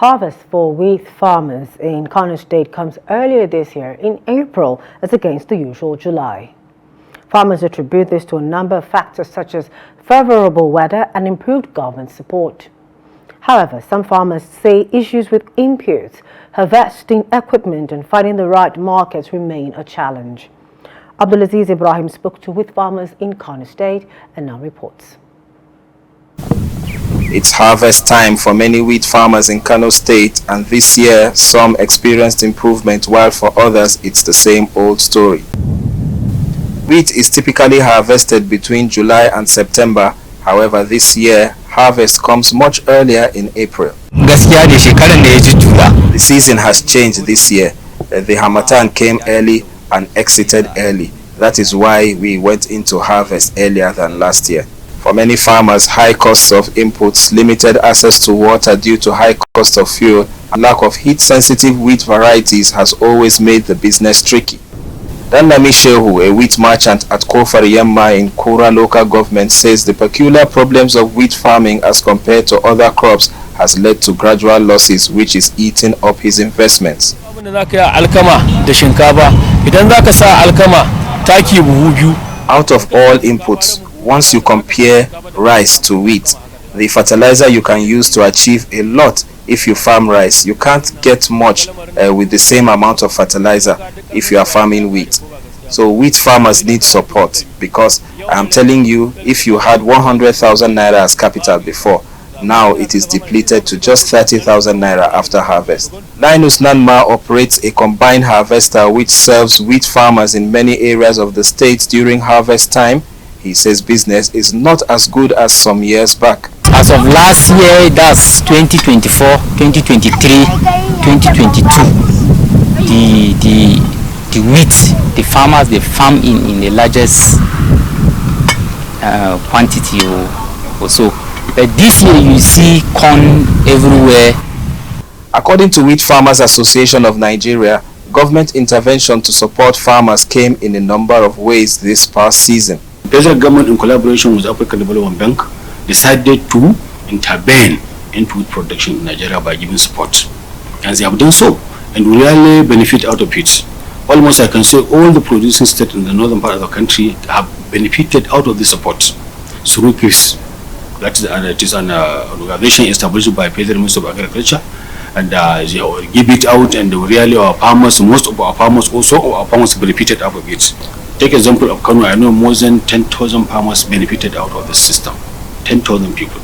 Harvest for wheat farmers in Kano State comes earlier this year in April as against the usual July. Farmers attribute this to a number of factors such as favourable weather and improved government support. However, some farmers say issues with inputs, harvesting equipment and finding the right markets remain a challenge. Abdulaziz Ibrahim spoke to wheat farmers in Kano State and now reports. It's harvest time for many wheat farmers in Kano State, and this year some experienced improvement while for others it's the same old story. Wheat is typically harvested between July and September. However, this year harvest comes much earlier in April. The season has changed this year. The Harmattan came early and exited early. That is why we went into harvest earlier than last year. For many farmers, high costs of inputs, limited access to water due to high cost of fuel, and lack of heat-sensitive wheat varieties has always made the business tricky. Danlami Shehu, a wheat merchant at Kofariyamma in Kura local government, says the peculiar problems of wheat farming as compared to other crops has led to gradual losses, which is eating up his investments. Out of all inputs, once you compare rice to wheat, the fertilizer you can use to achieve a lot if you farm rice, you can't get much with the same amount of fertilizer if you are farming wheat. So wheat farmers need support, because I'm telling you, if you had 100,000 naira as capital before, now it is depleted to just 30,000 naira after harvest. Linus Nanma operates a combined harvester which serves wheat farmers in many areas of the state during harvest time. He says business is not as good as some years back. As of last year, that's 2024, 2023, 2022, the wheat, the farmers, they farm in the largest quantity or so. But this year you see corn everywhere. According to Wheat Farmers Association of Nigeria, government intervention to support farmers came in a number of ways this past season. The federal government, in collaboration with the African Development Bank, decided to intervene into wheat production in Nigeria by giving support. And they have done so, and we really benefit out of it. Almost, I can say, all the producing states in the northern part of the country have benefited out of this support through PIFs. That is an organization established by Federal Ministry of Agriculture, and they give it out, and really our farmers, most of our farmers benefited out of it. Take example of Kano, I know more than 10,000 farmers benefited out of this system. 10,000 people.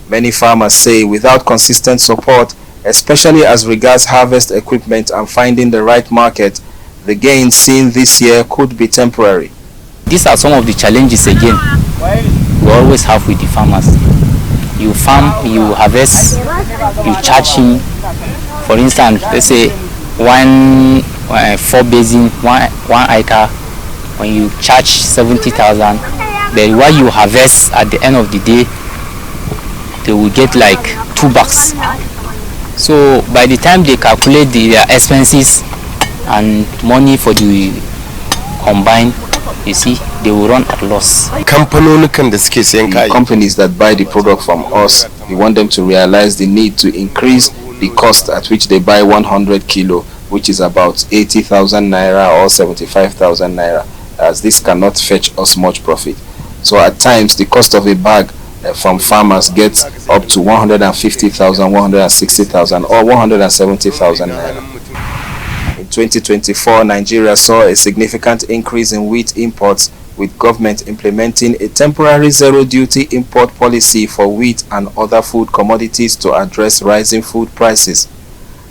Many farmers say without consistent support, especially as regards harvest equipment and finding the right market, the gains seen this year could be temporary. These are some of the challenges again we always have with the farmers. You farm, you harvest, you charge him. For instance, let's say 4 basin, one acre. When you charge 70,000, then what you harvest at the end of the day, they will get like 2 bucks. So by the time they calculate their expenses and money for the combine, you see, they will run at loss. The companies that buy the product from us, we want them to realize the need to increase the cost at which they buy 100 kilo, which is about 80,000 naira or 75,000 naira, as this cannot fetch us much profit. So at times the cost of a bag from farmers gets up to 150,000, 160,000 or 170,000 naira. In 2024, Nigeria saw a significant increase in wheat imports, with government implementing a temporary zero-duty import policy for wheat and other food commodities to address rising food prices.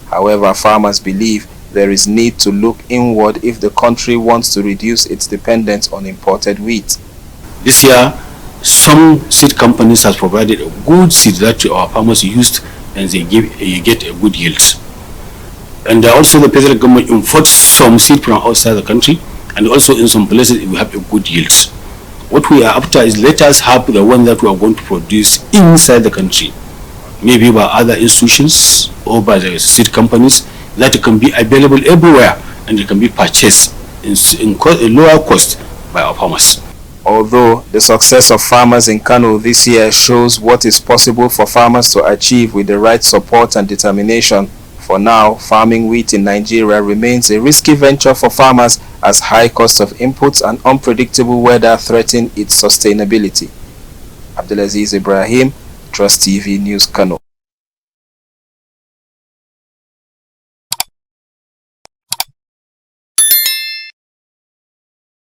However, farmers believe there is need to look inward if the country wants to reduce its dependence on imported wheat. This year, some seed companies have provided a good seed that our farmers used, and they get a good yield. And also the federal government imports some seed from outside the country, and also in some places we have a good yields. What we are after is, let us have the one that we are going to produce inside the country, maybe by other institutions or by the seed companies, that can be available everywhere and it can be purchased in lower cost by our farmers. Although the success of farmers in Kano this year shows what is possible for farmers to achieve with the right support and determination, for now, farming wheat in Nigeria remains a risky venture for farmers as high cost of inputs and unpredictable weather threaten its sustainability. Abdulaziz Ibrahim, Trust TV News, Kano.